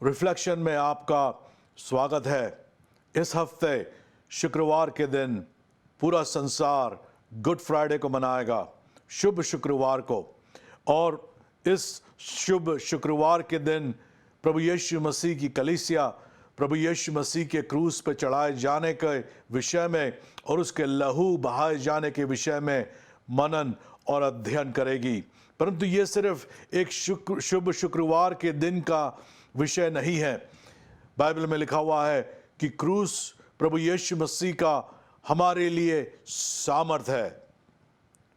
Reflection में आपका स्वागत है। इस हफ्ते शुक्रवार के दिन पूरा संसार गुड फ्राइडे को मनाएगा, शुभ शुक्रवार को। और इस शुभ शुक्रवार के दिन प्रभु यीशु मसीह की कलीसिया प्रभु यीशु मसीह के क्रूस पर चढ़ाए जाने के विषय में और उसके लहू बहाए जाने के विषय में मनन और अध्ययन करेगी। परंतु ये सिर्फ एक शुभ शुक्रवार के दिन का विषय नहीं है। बाइबल में लिखा हुआ है कि क्रूस प्रभु यीशु मसीह का हमारे लिए सामर्थ है।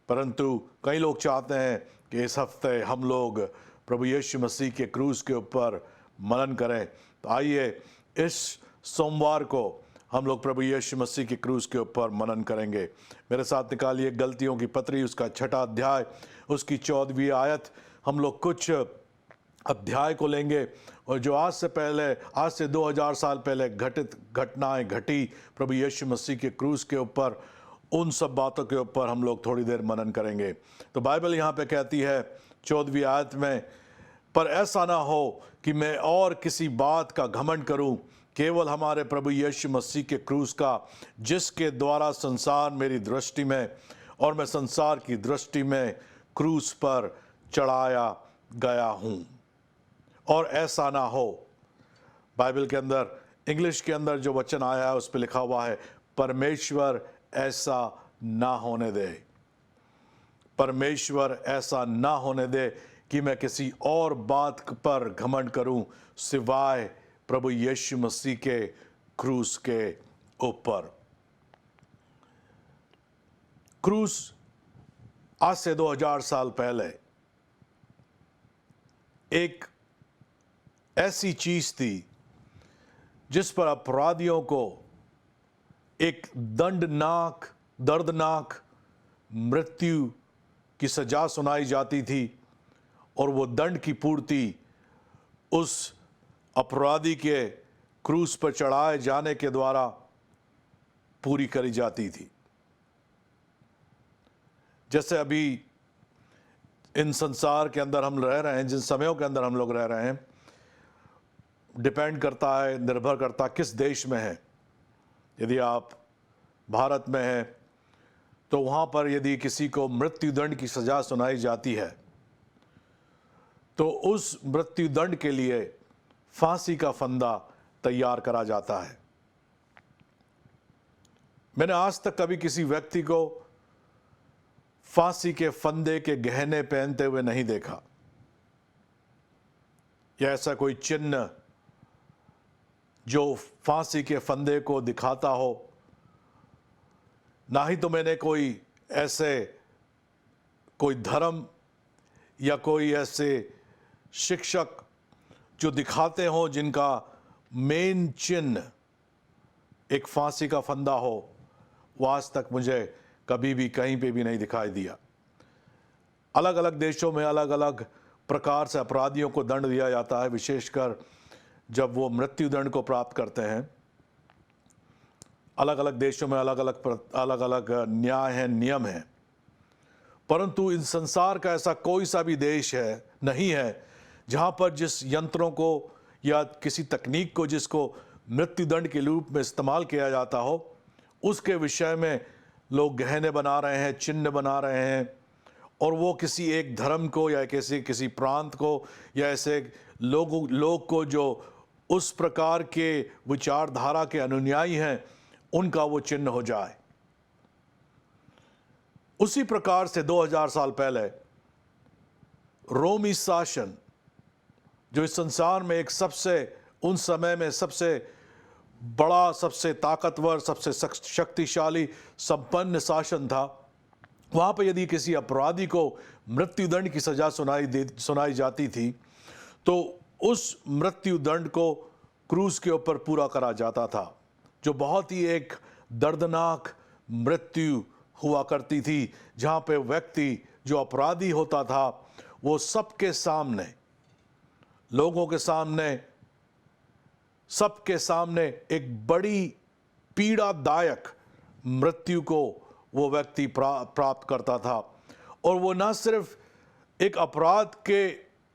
परंतु कई लोग चाहते हैं कि इस हफ्ते हम लोग प्रभु यीशु मसीह के क्रूस के ऊपर मनन करें। तो आइए इस सोमवार को हम लोग प्रभु यीशु मसीह के क्रूस के ऊपर मनन करेंगे। मेरे साथ निकालिए गलतियों की पत्री, उसका 6वां अध्याय, उसकी 14वीं आयत। हम लोग कुछ अध्याय को लेंगे और जो आज से 2000 साल पहले घटित घटनाएं घटी प्रभु यीशु मसीह के क्रूस के ऊपर, उन सब बातों के ऊपर हम लोग थोड़ी देर मनन करेंगे। तो बाइबल यहाँ पे कहती है 14वीं आयत में, पर ऐसा ना हो कि मैं और किसी बात का घमंड करूं, केवल हमारे प्रभु यीशु मसीह के क्रूस का, जिसके द्वारा संसार मेरी दृष्टि में और मैं संसार की दृष्टि में क्रूस पर चढ़ाया गया हूं। और ऐसा ना हो, बाइबल के अंदर इंग्लिश के अंदर जो वचन आया है उस पर लिखा हुआ है, परमेश्वर ऐसा ना होने दे, परमेश्वर ऐसा ना होने दे कि मैं किसी और बात पर घमंड करूं सिवाय प्रभु यीशु मसीह के क्रूस के ऊपर। क्रूस आज से 2000 साल पहले एक ऐसी चीज थी जिस पर अपराधियों को एक दर्दनाक मृत्यु की सजा सुनाई जाती थी और वो दंड की पूर्ति उस अपराधी के क्रूस पर चढ़ाए जाने के द्वारा पूरी करी जाती थी। जैसे अभी इन संसार के अंदर हम रह रहे हैं, जिन समयों के अंदर हम लोग रह रहे हैं, डिपेंड करता है, निर्भर करता है किस देश में है। यदि आप भारत में हैं तो वहाँ पर यदि किसी को मृत्युदंड की सजा सुनाई जाती है तो उस मृत्युदंड के लिए फांसी का फंदा तैयार करा जाता है। मैंने आज तक कभी किसी व्यक्ति को फांसी के फंदे के गहने पहनते हुए नहीं देखा, या ऐसा कोई चिन्ह जो फांसी के फंदे को दिखाता हो। ना ही तो मैंने कोई धर्म या कोई ऐसे शिक्षक जो दिखाते हो जिनका मेन चिन्ह एक फांसी का फंदा हो, वो आज तक मुझे कभी भी कहीं पे भी नहीं दिखाई दिया। अलग अलग देशों में अलग अलग प्रकार से अपराधियों को दंड दिया जाता है, विशेषकर जब वो मृत्युदंड को प्राप्त करते हैं। अलग अलग देशों में अलग अलग न्याय हैं, नियम हैं। परंतु इस संसार का ऐसा कोई सा भी देश नहीं है जहाँ पर जिस यंत्रों को या किसी तकनीक को जिसको मृत्युदंड के रूप में इस्तेमाल किया जाता हो, उसके विषय में लोग गहने बना रहे हैं, चिन्ह बना रहे हैं, और वो किसी एक धर्म को या किसी प्रांत को या ऐसे लोग को जो उस प्रकार के विचारधारा के अनुयायी हैं, उनका वो चिन्ह हो जाए। उसी प्रकार से 2000 साल पहले रोमी शासन, जो इस संसार में उन समय में सबसे बड़ा, सबसे ताकतवर, सबसे शक्तिशाली, संपन्न शासन था, वहां पर यदि किसी अपराधी को मृत्युदंड की सजा सुनाई जाती थी तो उस मृत्युदंड को क्रूस के ऊपर पूरा करा जाता था, जो बहुत ही एक दर्दनाक मृत्यु हुआ करती थी, जहां पे व्यक्ति जो अपराधी होता था वो सबके सामने, लोगों के सामने, सबके सामने एक बड़ी पीड़ादायक मृत्यु को वो व्यक्ति प्राप्त करता था। और वो न सिर्फ एक अपराध के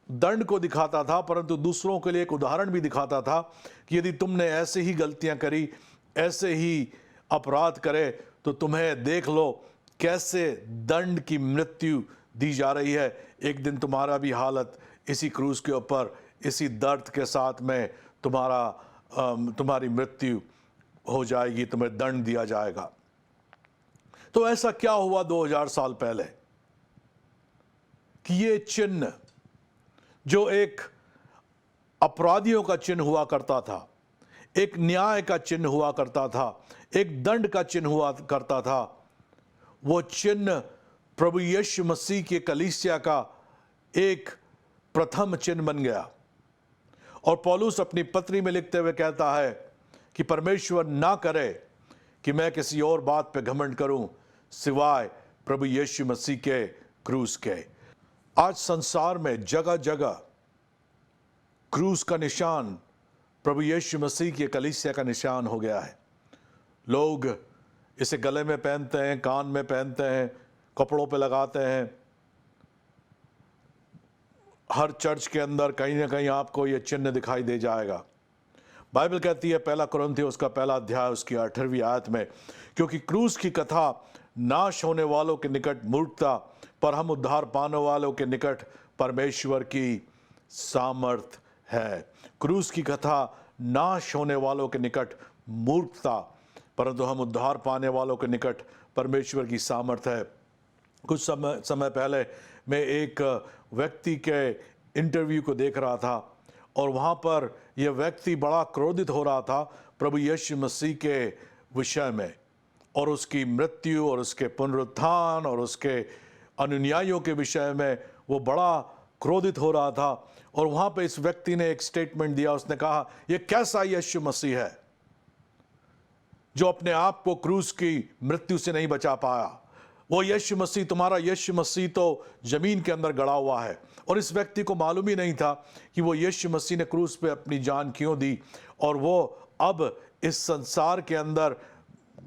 दंड को दिखाता था, परंतु दूसरों के लिए एक उदाहरण भी दिखाता था कि यदि तुमने ऐसे ही गलतियां करी, ऐसे ही अपराध करे, तो तुम्हें देख लो कैसे दंड की मृत्यु दी जा रही है। एक दिन तुम्हारा भी हालत इसी क्रूज के ऊपर इसी दर्द के साथ में तुम्हारी मृत्यु हो जाएगी, तुम्हें दंड दिया जाएगा। तो ऐसा क्या हुआ 2000 साल पहले कि ये चिन्ह जो एक अपराधियों का चिन्ह हुआ करता था, एक न्याय का चिन्ह हुआ करता था, एक दंड का चिन्ह हुआ करता था, वो चिन्ह प्रभु यीशु मसीह के कलीसिया का एक प्रथम चिन्ह बन गया। और पौलुस अपनी पत्री में लिखते हुए कहता है कि परमेश्वर ना करे कि मैं किसी और बात पे घमंड करूं सिवाय प्रभु यीशु मसीह के क्रूस के। आज संसार में जगह जगह क्रूस का निशान प्रभु यीशु मसीह के कलीसिया का निशान हो गया है। लोग इसे गले में पहनते हैं, कान में पहनते हैं, कपड़ों पे लगाते हैं। हर चर्च के अंदर कहीं ना कहीं आपको यह चिन्ह दिखाई दे जाएगा। बाइबल कहती है, पहला कुरिन्थियों उसका पहला अध्याय उसकी 18वीं आयत में, क्योंकि क्रूस की कथा नाश होने वालों के निकट मूर्खता, पर हम उद्धार पाने वालों के निकट परमेश्वर की सामर्थ है। क्रूस की कथा नाश होने वालों के निकट मूर्खता, परंतु हम उद्धार पाने वालों के निकट परमेश्वर की सामर्थ है। कुछ समय पहले मैं एक व्यक्ति के इंटरव्यू को देख रहा था और वहाँ पर यह व्यक्ति बड़ा क्रोधित हो रहा था प्रभु यीशु मसीह के विषय में और उसकी मृत्यु और उसके पुनरुत्थान और उसके अनुयायियों के विषय में वो बड़ा क्रोधित हो रहा था। और वहाँ पे इस व्यक्ति ने एक स्टेटमेंट दिया, उसने कहा, ये कैसा यीशु मसीह है जो अपने आप को क्रूस की मृत्यु से नहीं बचा पाया। वो यीशु मसीह, तुम्हारा यीशु मसीह तो जमीन के अंदर गड़ा हुआ है। और इस व्यक्ति को मालूम ही नहीं था कि वो यीशु मसीह ने क्रूस पे अपनी जान क्यों दी और वो अब इस संसार के अंदर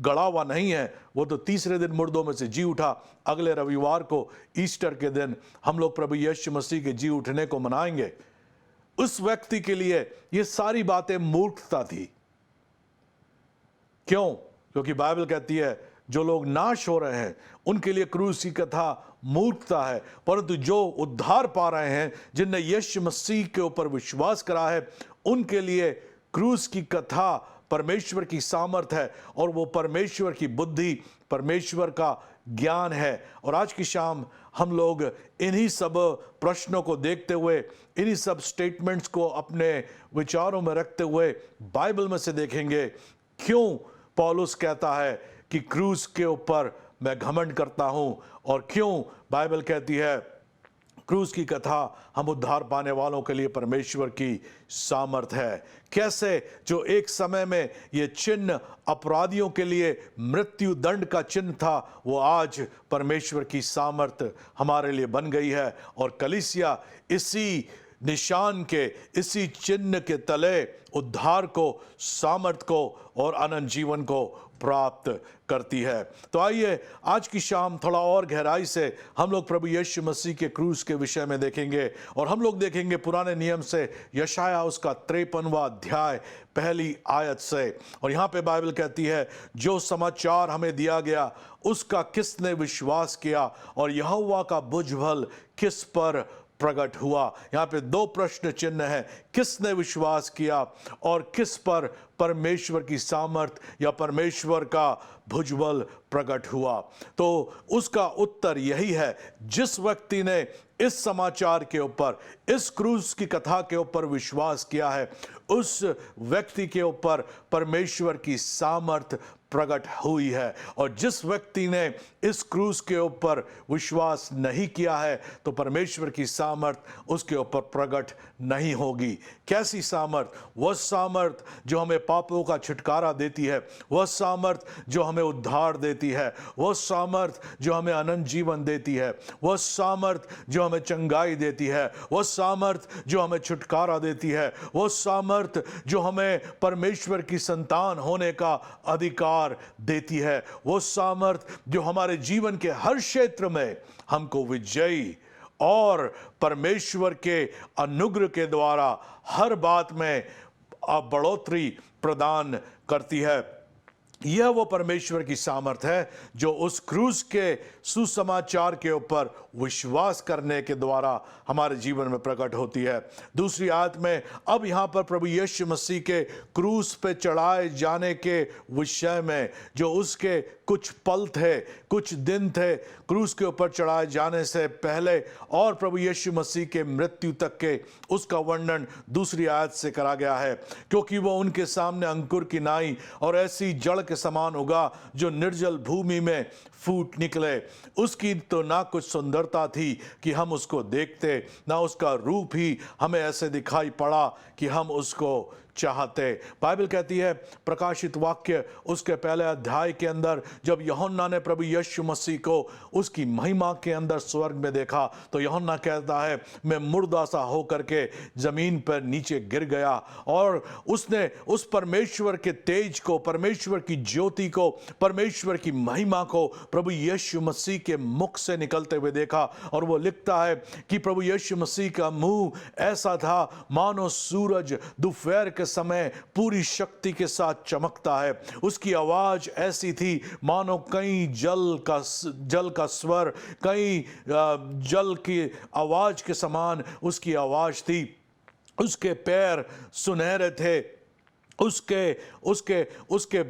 गड़ा हुआ नहीं है। वो तो तीसरे दिन मुर्दों में से जी उठा। अगले रविवार को ईस्टर के दिन हम लोग प्रभु यीशु मसीह के जी उठने को मनाएंगे। उस व्यक्ति के लिए ये सारी बातें मूर्खता थी। क्यों? क्योंकि बाइबल कहती है जो लोग नाश हो रहे हैं उनके लिए क्रूस की कथा मूर्खता है, परंतु जो उद्धार पा रहे हैं, जिनने यीशु मसीह के ऊपर विश्वास करा है, उनके लिए क्रूस की कथा परमेश्वर की सामर्थ है और वो परमेश्वर की बुद्धि, परमेश्वर का ज्ञान है। और आज की शाम हम लोग इन्हीं सब प्रश्नों को देखते हुए, इन्हीं सब स्टेटमेंट्स को अपने विचारों में रखते हुए बाइबल में से देखेंगे क्यों पौलुस कहता है कि क्रूस के ऊपर मैं घमंड करता हूं और क्यों बाइबल कहती है क्रूस की कथा हम उद्धार पाने वालों के लिए परमेश्वर की सामर्थ है। कैसे जो एक समय में ये चिन्ह अपराधियों के लिए मृत्यु दंड का चिन्ह था, वो आज परमेश्वर की सामर्थ हमारे लिए बन गई है। और कलीसिया इसी निशान के, इसी चिन्ह के तले उद्धार को, सामर्थ को और अनंत जीवन को प्राप्त करती है। तो आइए आज की शाम थोड़ा और गहराई से हम लोग प्रभु यीशु मसीह के क्रूस के विषय में देखेंगे और हम लोग देखेंगे पुराने नियम से यशाया उसका 53वां अध्याय पहली आयत से। और यहाँ पे बाइबल कहती है, जो समाचार हमें दिया गया उसका किसने विश्वास किया और यहोवा का भुजबल किस पर प्रकट हुआ। यहाँ पे दो प्रश्न चिन्ह है, किसने विश्वास किया और किस पर परमेश्वर की सामर्थ या परमेश्वर का भुजबल प्रकट हुआ। तो उसका उत्तर यही है, जिस व्यक्ति ने इस समाचार के ऊपर, इस क्रूस की कथा के ऊपर विश्वास किया है, उस व्यक्ति के ऊपर परमेश्वर की सामर्थ प्रकट हुई है। और जिस व्यक्ति ने इस क्रूस के ऊपर विश्वास नहीं किया है तो परमेश्वर की सामर्थ उसके ऊपर प्रकट नहीं होगी। कैसी सामर्थ? वह सामर्थ जो हमें पापों का छुटकारा देती है, वह सामर्थ जो हमें उद्धार देती है, वह सामर्थ जो हमें अनंत जीवन देती है, वह सामर्थ जो हमें चंगाई देती है, वह सामर्थ जो हमें छुटकारा देती है, वह सामर्थ जो हमें परमेश्वर की संतान होने का अधिकार देती है, वो सामर्थ जो हमारे जीवन के हर क्षेत्र में हमको विजयी और परमेश्वर के अनुग्रह के द्वारा हर बात में बढ़ोतरी प्रदान करती है। यह वो परमेश्वर की सामर्थ है जो उस क्रूस के सुसमाचार के ऊपर विश्वास करने के द्वारा हमारे जीवन में प्रकट होती है। दूसरी आयत में अब यहाँ पर प्रभु यीशु मसीह के क्रूस पे चढ़ाए जाने के विषय में, जो उसके कुछ पल थे, कुछ दिन थे क्रूस के ऊपर चढ़ाए जाने से पहले, और प्रभु यीशु मसीह के मृत्यु तक के, उसका वर्णन दूसरी आयत से करा गया है। क्योंकि वो उनके सामने अंकुर की नाई और ऐसी जड़ के समान होगा जो निर्जल भूमि में फूट निकले। उसकी तो ना कुछ सुंदरता थी कि हम उसको देखते, ना उसका रूप ही हमें ऐसे दिखाई पड़ा कि हम उसको चाहते। बाइबल कहती है प्रकाशित वाक्य उसके पहले अध्याय के अंदर, जब यूहन्ना ने प्रभु यीशु मसीह को उसकी महिमा के अंदर स्वर्ग में देखा, तो यूहन्ना कहता है मैं मुर्दा सा होकर के जमीन पर नीचे गिर गया, और उसने उस परमेश्वर के तेज को, परमेश्वर की ज्योति को, परमेश्वर की महिमा को प्रभु यीशु मसीह के मुख से निकलते हुए देखा। और वो लिखता है कि प्रभु यीशु मसीह का मुंह ऐसा था मानो सूरज दोपहर के समय पूरी शक्ति के साथ चमकता है। उसकी आवाज ऐसी थी मानो कई जल का स्वर, कई जल की आवाज के समान उसकी आवाज थी। उसके पैर सुनहरे थे, उसके उसके उसके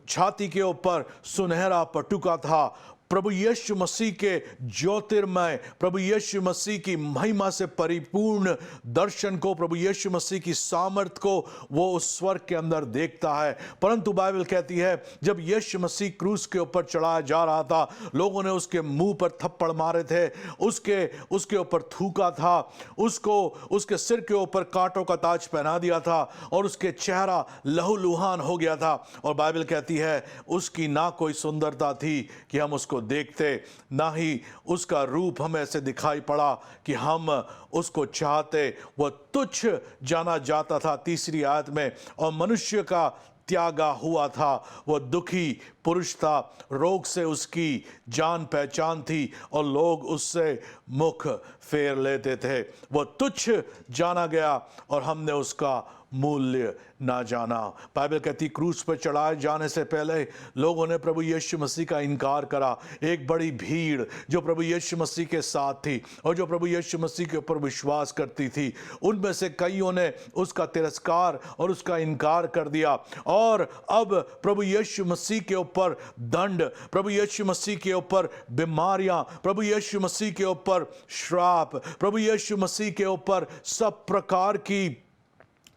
छाती के ऊपर सुनहरा पटुका था। प्रभु यीशु मसीह के ज्योतिर्मय, प्रभु यीशु मसीह की महिमा से परिपूर्ण दर्शन को, प्रभु यीशु मसीह की सामर्थ को वो उस स्वर्ग के अंदर देखता है। परंतु बाइबल कहती है जब यीशु मसीह क्रूस के ऊपर चढ़ाया जा रहा था, लोगों ने उसके मुंह पर थप्पड़ मारे थे, उसके ऊपर थूका था, उसको उसके सिर के ऊपर कांटों का ताज पहना दिया था, और उसके चेहरा लहूलुहान हो गया था। और बाइबल कहती है उसकी ना कोई सुंदरता थी कि हम उसको देखते, ना ही उसका रूप हमें ऐसे दिखाई पड़ा कि हम उसको चाहते। वह तुच्छ जाना जाता था, तीसरी आयत में, और मनुष्य का त्यागा हुआ था। वह दुखी पुरुष था, रोग से उसकी जान पहचान थी, और लोग उससे मुख फेर लेते थे। वह तुच्छ जाना गया और हमने उसका मूल्य ना जाना। बाइबल कहती क्रूस पर चढ़ाए जाने से पहले लोगों ने प्रभु यीशु मसीह का इनकार करा। एक बड़ी भीड़ जो प्रभु यीशु मसीह के साथ थी और जो प्रभु यीशु मसीह के ऊपर विश्वास करती थी, उनमें से कईयों ने उसका तिरस्कार और उसका इनकार कर दिया। और अब प्रभु यीशु मसीह के ऊपर दंड, प्रभु यीशु मसीह के ऊपर बीमारियां, प्रभु यीशु मसीह के ऊपर श्राप, प्रभु यीशु मसीह के ऊपर सब प्रकार की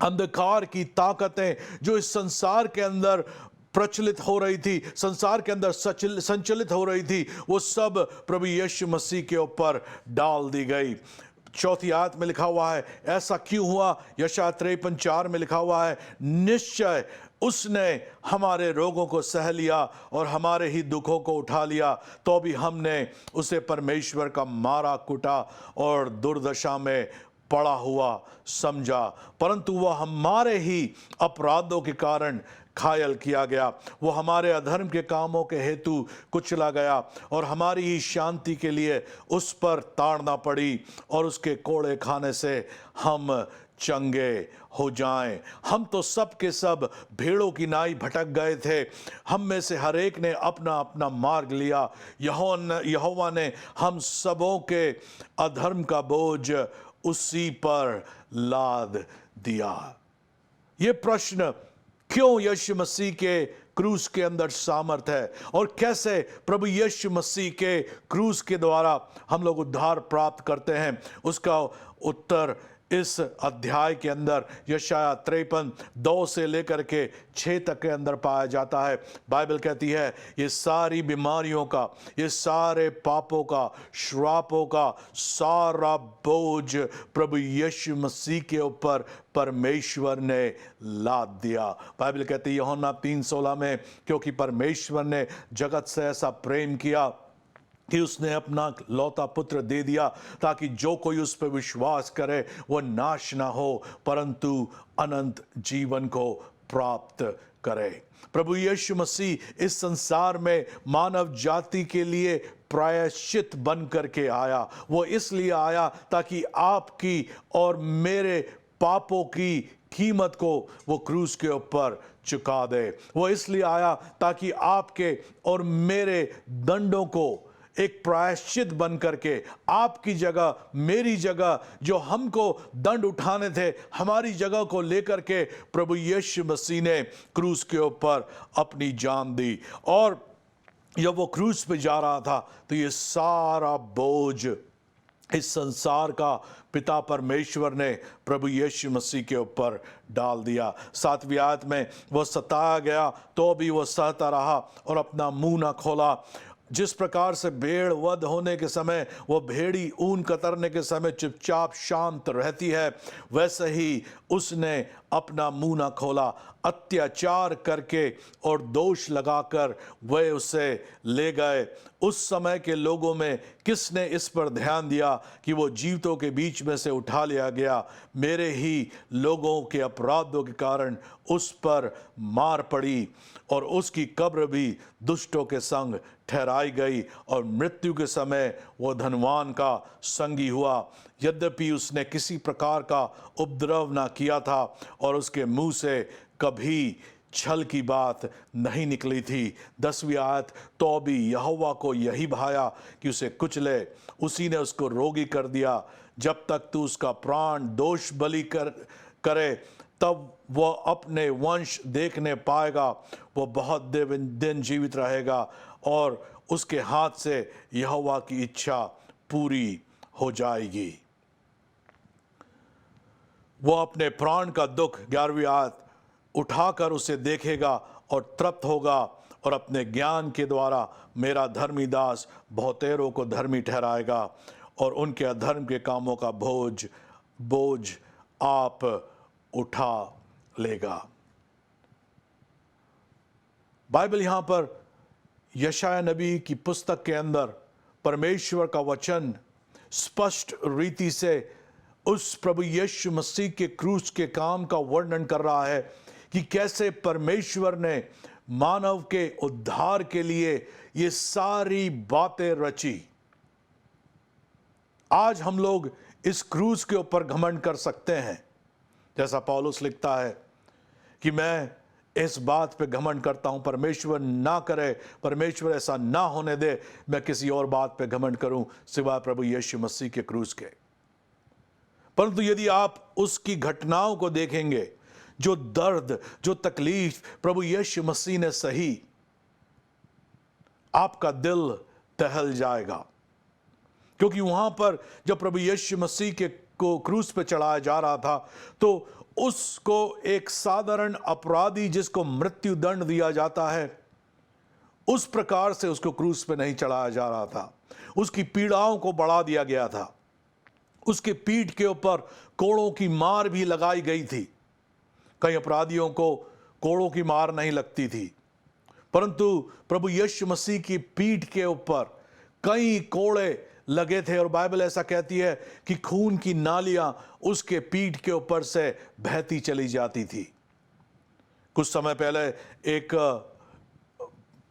अंधकार की ताकतें जो इस संसार के अंदर प्रचलित हो रही थी, संसार के अंदर संचलित हो रही थी, वो सब प्रभु यीशु मसीह के ऊपर डाल दी गई। चौथी आयत में लिखा हुआ है ऐसा क्यों हुआ? यशायाह 53:4 में लिखा हुआ है निश्चय उसने हमारे रोगों को सह लिया और हमारे ही दुखों को उठा लिया, तो भी हमने उसे परमेश्वर का मारा कुटा और दुर्दशा में पड़ा हुआ समझा। परंतु वह हमारे ही अपराधों के कारण घायल किया गया, वो हमारे अधर्म के कामों के हेतु कुचला गया, और हमारी ही शांति के लिए उस पर ताड़ना पड़ी, और उसके कोड़े खाने से हम चंगे हो जाएं। हम तो सब के सब भेड़ों की नाई भटक गए थे, हम में से हर एक ने अपना अपना मार्ग लिया। यहोवा ने हम सबों के अधर्म का बोझ उसी पर लाद दिया। ये प्रश्न क्यों यीशु मसीह के क्रूस के अंदर सामर्थ है, और कैसे प्रभु यीशु मसीह के क्रूस के द्वारा हम लोग उद्धार प्राप्त करते हैं, उसका उत्तर इस अध्याय के अंदर यशायाह 53:2 से लेकर के 6 तक के अंदर पाया जाता है। बाइबल कहती है ये सारी बीमारियों का, ये सारे पापों का, श्रापों का सारा बोझ प्रभु यीशु मसीह के ऊपर परमेश्वर ने लाद दिया। बाइबल कहती है यूहन्ना 3:16 में, क्योंकि परमेश्वर ने जगत से ऐसा प्रेम किया कि उसने अपना लौता पुत्र दे दिया, ताकि जो कोई उस पर विश्वास करे वो नाश ना हो परंतु अनंत जीवन को प्राप्त करे। प्रभु यीशु मसीह इस संसार में मानव जाति के लिए प्रायश्चित बन करके आया। वो इसलिए आया ताकि आपकी और मेरे पापों की कीमत को वो क्रूस के ऊपर चुका दे। वो इसलिए आया ताकि आपके और मेरे दंडों को एक प्रायश्चित बन करके आपकी जगह, मेरी जगह, जो हमको दंड उठाने थे, हमारी जगह को लेकर के प्रभु यीशु मसीह ने क्रूस के ऊपर अपनी जान दी। और जब वो क्रूस पे जा रहा था तो ये सारा बोझ इस संसार का पिता परमेश्वर ने प्रभु यीशु मसीह के ऊपर डाल दिया। 7वीं आयत में वो सताया गया तो भी वो सहता रहा और अपना मुंह न खोला। जिस प्रकार से भेड़ वध होने के समय वो भेड़ी ऊन कतरने के समय चुपचाप शांत रहती है, वैसे ही उसने अपना मुंह न खोला। अत्याचार करके और दोष लगाकर वे उसे ले गए। उस समय के लोगों में किसने इस पर ध्यान दिया कि वो जीवितों के बीच में से उठा लिया गया? मेरे ही लोगों के अपराधों के कारण उस पर मार पड़ी और उसकी कब्र भी दुष्टों के संग ठहराई गई और मृत्यु के समय वो धनवान का संगी हुआ। यद्यपि उसने किसी प्रकार का उपद्रव ना किया था और उसके मुंह से कभी छल की बात नहीं निकली थी। 10वीं आयत, तो भी यहोवा को यही भाया कि उसे कुचले, उसी ने उसको रोगी कर दिया। जब तक तू उसका प्राण दोष बलि करे तब वह अपने वंश देखने पाएगा। वो बहुत दिन जीवित रहेगा और उसके हाथ से यहोवा की इच्छा पूरी हो जाएगी। वो अपने प्राण का दुख, 11वीं आयत, उठाकर उसे देखेगा और तृप्त होगा और अपने ज्ञान के द्वारा मेरा धर्मी दास बहुतेरों को धर्मी ठहराएगा और उनके अधर्म के कामों का बोझ आप उठा लेगा। बाइबल यहां पर यशाया नबी की पुस्तक के अंदर परमेश्वर का वचन स्पष्ट रीति से उस प्रभु यीशु मसीह के क्रूस के काम का वर्णन कर रहा है कि कैसे परमेश्वर ने मानव के उद्धार के लिए ये सारी बातें रची। आज हम लोग इस क्रूस के ऊपर घमंड कर सकते हैं, जैसा पौलुस लिखता है कि मैं इस बात पे घमंड करता हूं, परमेश्वर ना करे, परमेश्वर ऐसा ना होने दे मैं किसी और बात पे घमंड करूं सिवाय प्रभु यीशु मसीह के क्रूस के। परंतु यदि आप उसकी घटनाओं को देखेंगे, जो दर्द, जो तकलीफ प्रभु यीशु मसीह ने सही, आपका दिल दहल जाएगा। क्योंकि वहां पर जब प्रभु यीशु मसीह के को क्रूस पे चढ़ाया जा रहा था तो उसको एक साधारण अपराधी जिसको मृत्यु दंड दिया जाता है उस प्रकार से उसको क्रूस पे नहीं चढ़ाया जा रहा था। उसकी पीड़ाओं को बढ़ा दिया गया था। उसके पीठ के ऊपर कोड़ों की मार भी लगाई गई थी। कई अपराधियों को कोड़ों की मार नहीं लगती थी, परंतु प्रभु यीशु मसीह की पीठ के ऊपर कई कोड़े लगे थे और बाइबल ऐसा कहती है कि खून की नालियां उसके पीठ के ऊपर से बहती चली जाती थी। कुछ समय पहले एक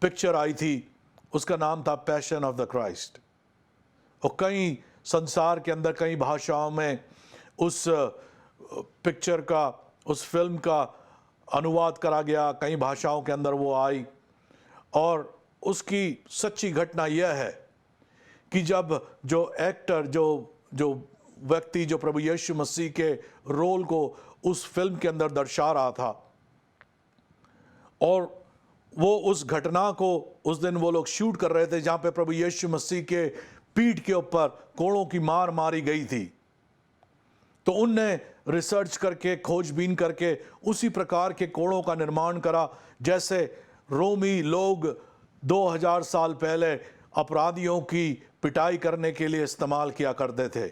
पिक्चर आई थी, उसका नाम था पैशन ऑफ द क्राइस्ट, और कई संसार के अंदर कई भाषाओं में उस पिक्चर का, उस फिल्म का अनुवाद करा गया, कई भाषाओं के अंदर वो आई। और उसकी सच्ची घटना यह है कि जब जो एक्टर, जो व्यक्ति जो प्रभु यीशु मसीह के रोल को उस फिल्म के अंदर दर्शा रहा था, और वो उस घटना को उस दिन वो लोग शूट कर रहे थे जहां पे प्रभु यीशु मसीह के पीठ के ऊपर कोड़ों की मार मारी गई थी, तो उनने रिसर्च करके, खोजबीन करके उसी प्रकार के कोड़ों का निर्माण करा जैसे रोमी लोग 2000 साल पहले अपराधियों की पिटाई करने के लिए इस्तेमाल किया करते थे।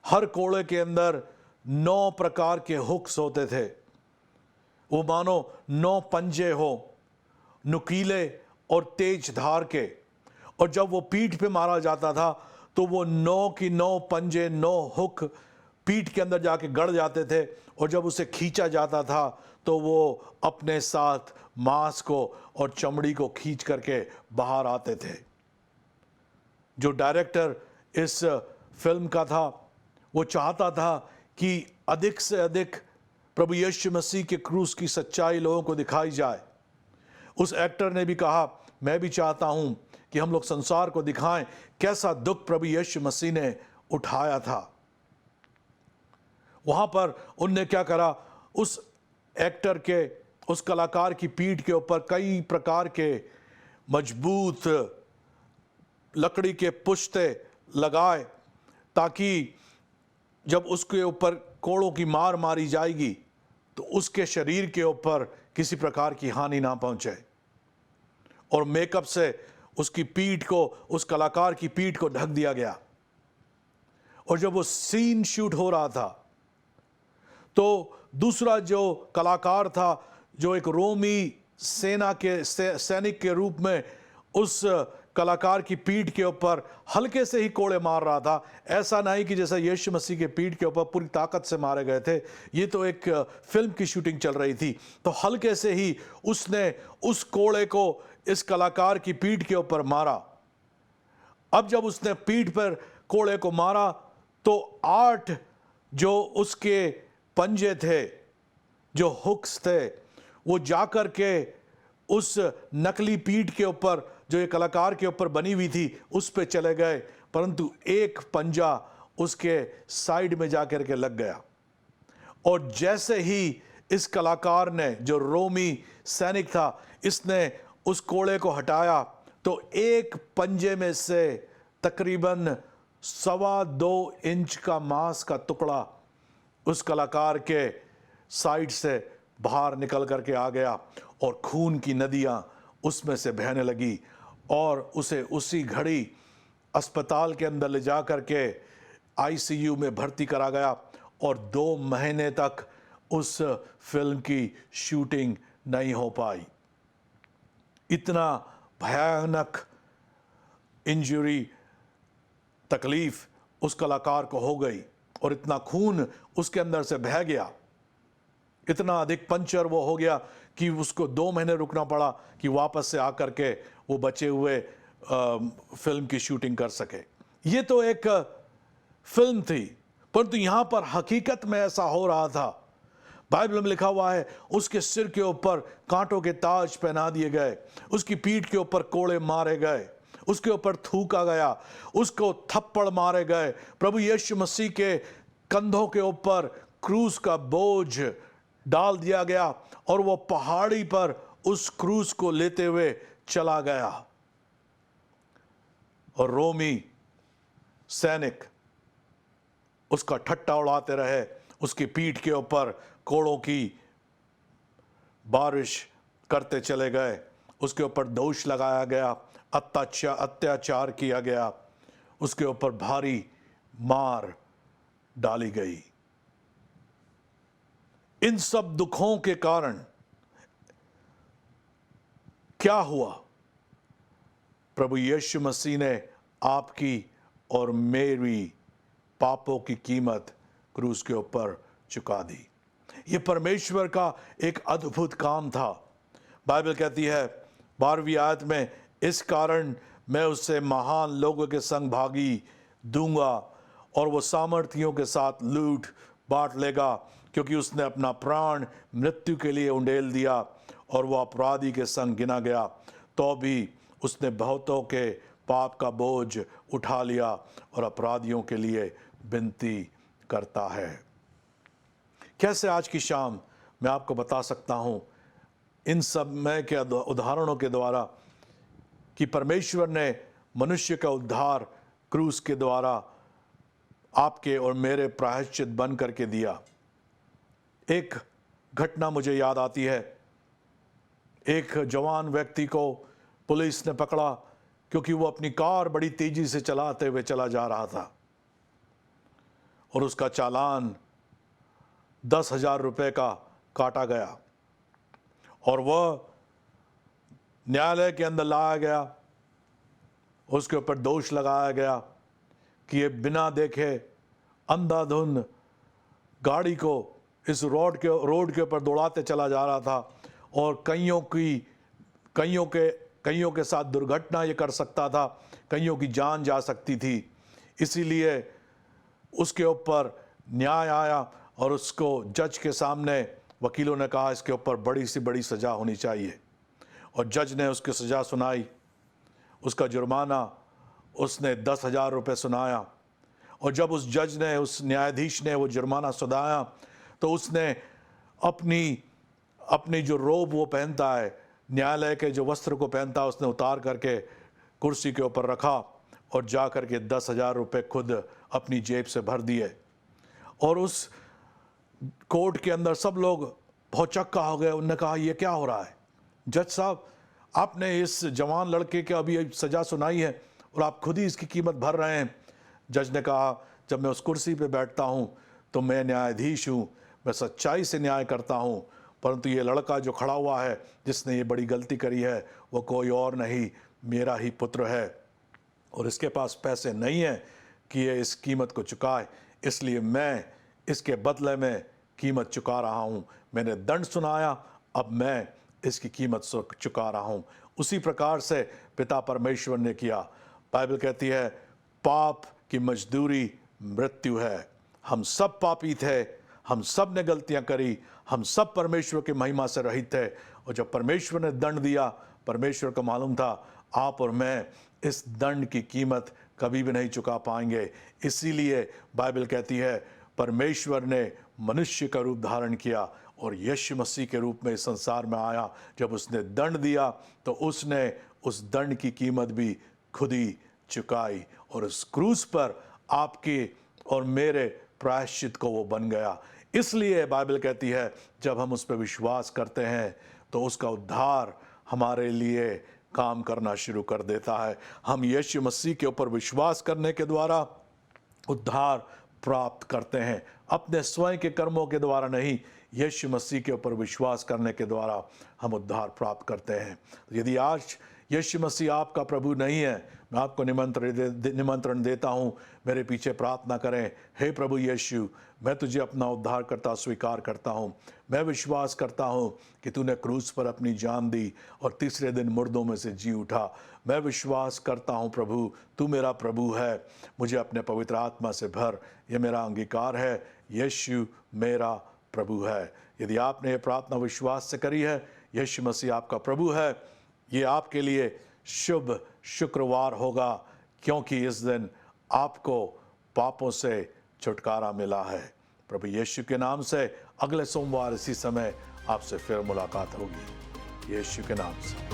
हर कोड़े के अंदर 9 प्रकार के हुक्स होते थे। वो मानो 9 पंजे हो, नुकीले और तेज धार के, और जब वो पीठ पे मारा जाता था तो वो 9 की 9 पंजे, 9 हुक पीठ के अंदर जाके गड़ जाते थे, और जब उसे खींचा जाता था तो वो अपने साथ मांस को और चमड़ी को खींच करके बाहर आते थे। जो डायरेक्टर इस फिल्म का था, वो चाहता था कि अधिक से अधिक प्रभु यीशु मसीह के क्रूस की सच्चाई लोगों को दिखाई जाए। उस एक्टर ने भी कहा, मैं भी चाहता हूं कि हम लोग संसार को दिखाएं कैसा दुख प्रभु यीशु मसीह ने उठाया था। वहां पर उनने क्या करा, उस एक्टर के, उस कलाकार की पीठ के ऊपर कई प्रकार के मजबूत लकड़ी के पुश्ते लगाए, ताकि जब उसके ऊपर कोड़ों की मार मारी जाएगी तो उसके शरीर के ऊपर किसी प्रकार की हानि ना पहुंचे। और मेकअप से उसकी पीठ को, उस कलाकार की पीठ को ढक दिया गया। और जब वो सीन शूट हो रहा था तो दूसरा जो कलाकार था, जो एक रोमी सेना के सैनिक के रूप में उस कलाकार की पीठ के ऊपर हल्के से ही कोड़े मार रहा था। ऐसा नहीं कि जैसा यीशु मसीह के पीठ के ऊपर पूरी ताकत से मारे गए थे। ये तो एक फिल्म की शूटिंग चल रही थी, तो हल्के से ही उसने उस कोड़े को इस कलाकार की पीठ के ऊपर मारा। अब जब उसने पीठ पर कोड़े को मारा तो 8 जो उसके पंजे थे, जो हुक्स थे, वो जाकर के उस नकली पीठ के ऊपर जो ये कलाकार के ऊपर बनी हुई थी उस पे चले गए, परंतु एक पंजा उसके साइड में जाकर के लग गया। और जैसे ही इस कलाकार ने, जो रोमी सैनिक था, इसने उस कोड़े को हटाया तो एक पंजे में से तकरीबन 2.25 इंच का मांस का टुकड़ा उस कलाकार के साइड से बाहर निकल करके आ गया, और खून की नदियां उसमें से बहने लगी। और उसे उसी घड़ी अस्पताल के अंदर ले जा करके आईसीयू में भर्ती करा गया, और 2 महीने तक उस फिल्म की शूटिंग नहीं हो पाई। इतना भयानक इंजरी, तकलीफ उस कलाकार को हो गई, और इतना खून उसके अंदर से बह गया, इतना अधिक पंचर वो हो गया कि उसको 2 महीने रुकना पड़ा कि वापस से आकर के वो बचे हुए फिल्म की शूटिंग कर सके। ये तो एक फिल्म थी, परंतु यहां पर हकीकत में ऐसा हो रहा था। बाइबल में लिखा हुआ है, उसके सिर के ऊपर कांटों के ताज पहना दिए गए, उसकी पीठ के ऊपर कोड़े मारे गए, उसके ऊपर थूका गया, उसको थप्पड़ मारे गए। प्रभु यीशु मसीह के कंधों के ऊपर क्रूस का बोझ डाल दिया गया, और वो पहाड़ी पर उस क्रूस को लेते हुए चला गया। और रोमी सैनिक उसका ठट्टा उड़ाते रहे, उसकी पीठ के ऊपर कोड़ों की बारिश करते चले गए, उसके ऊपर दोष लगाया गया, अत्याचार किया गया, उसके ऊपर भारी मार डाली गई। इन सब दुखों के कारण क्या हुआ? प्रभु यीशु मसीह ने आपकी और मेरी पापों की कीमत क्रूस के ऊपर चुका दी। यह परमेश्वर का एक अद्भुत काम था। बाइबल कहती है 12वीं आयत में, इस कारण मैं उससे महान लोगों के संग भागी दूंगा, और वो सामर्थियों के साथ लूट बांट लेगा, क्योंकि उसने अपना प्राण मृत्यु के लिए उंडेल दिया, और वह अपराधी के संग गिना गया, तो भी उसने बहुतों के पाप का बोझ उठा लिया, और अपराधियों के लिए विनती करता है। कैसे आज की शाम मैं आपको बता सकता हूं इन सब में के उदाहरणों के द्वारा कि परमेश्वर ने मनुष्य का उद्धार क्रूस के द्वारा आपके और मेरे प्रायश्चित बन करके दिया। एक घटना मुझे याद आती है। एक जवान व्यक्ति को पुलिस ने पकड़ा क्योंकि वो अपनी कार बड़ी तेजी से चलाते हुए चला जा रहा था, और उसका चालान 10,000 रुपए का काटा गया, और वह न्यायालय के अंदर लाया गया। उसके ऊपर दोष लगाया गया कि ये बिना देखे अंधाधुंध गाड़ी को इस रोड के ऊपर दौड़ाते चला जा रहा था और कईयों के साथ दुर्घटना ये कर सकता था, कईयों की जान जा सकती थी। इसीलिए उसके ऊपर न्याय आया और उसको जज के सामने वकीलों ने कहा इसके ऊपर बड़ी से बड़ी सज़ा होनी चाहिए, और जज ने उसकी सज़ा सुनाई। उसका जुर्माना उसने 10,000 रुपये सुनाया, और जब उस जज ने, उस न्यायाधीश ने वो जुर्माना सुनाया तो उसने अपनी जो रोब वो पहनता है, न्यायालय के जो वस्त्र को पहनता है, उसने उतार करके कुर्सी के ऊपर रखा और जा कर के 10,000 रुपये खुद अपनी जेब से भर दिए। और उस कोर्ट के अंदर सब लोग भौचक्का हो गए। उन्होंने कहा ये क्या हो रहा है जज साहब, आपने इस जवान लड़के के अभी सज़ा सुनाई है और आप खुद ही इसकी कीमत भर रहे हैं। जज ने कहा जब मैं उस कुर्सी पे बैठता हूँ तो मैं न्यायाधीश हूँ, मैं सच्चाई से न्याय करता हूँ, परंतु ये लड़का जो खड़ा हुआ है जिसने ये बड़ी गलती करी है वो कोई और नहीं, मेरा ही पुत्र है, और इसके पास पैसे नहीं हैं कि ये इस कीमत को चुकाए, इसलिए मैं इसके बदले में कीमत चुका रहा हूँ। मैंने दंड सुनाया, अब मैं इसकी कीमत चुका रहा हूँ। उसी प्रकार से पिता परमेश्वर ने किया। बाइबल कहती है पाप की मजदूरी मृत्यु है। हम सब पापी थे, हम सब ने गलतियां करी, हम सब परमेश्वर की महिमा से रहित थे, और जब परमेश्वर ने दंड दिया, परमेश्वर को मालूम था आप और मैं इस दंड की कीमत कभी भी नहीं चुका पाएंगे। इसीलिए बाइबल कहती है परमेश्वर ने मनुष्य का रूप धारण किया और यीशु मसीह के रूप में इस संसार में आया। जब उसने दंड दिया तो उसने उस दंड की कीमत भी खुद ही चुकाई, और उस क्रूस पर आपके और मेरे प्रायश्चित को वो बन गया। इसलिए बाइबल कहती है जब हम उस पर विश्वास करते हैं तो उसका उद्धार हमारे लिए काम करना शुरू कर देता है। हम यीशु मसीह के ऊपर विश्वास करने के द्वारा उद्धार प्राप्त करते हैं, अपने स्वयं के कर्मों के द्वारा नहीं, यीशु मसीह के ऊपर विश्वास करने के द्वारा हम उद्धार प्राप्त करते हैं। यदि आज यीशु मसीह आपका प्रभु नहीं है, मैं आपको निमंत्रण देता हूँ, मेरे पीछे प्रार्थना करें। हे प्रभु यीशु, मैं तुझे अपना उद्धारकर्ता स्वीकार करता हूँ। मैं विश्वास करता हूँ कि तूने क्रूस पर अपनी जान दी और तीसरे दिन मुर्दों में से जी उठा। मैं विश्वास करता हूँ प्रभु, तू मेरा प्रभु है, मुझे अपने पवित्र आत्मा से भर। ये मेरा अंगीकार है, यीशु मेरा प्रभु है। यदि आपने ये प्रार्थना विश्वास से करी है, यीशु मसीह आपका प्रभु है, ये आपके लिए शुभ शुक्रवार होगा, क्योंकि इस दिन आपको पापों से छुटकारा मिला है। प्रभु यीशु के नाम से अगले सोमवार इसी समय आपसे फिर मुलाकात होगी, यीशु के नाम से।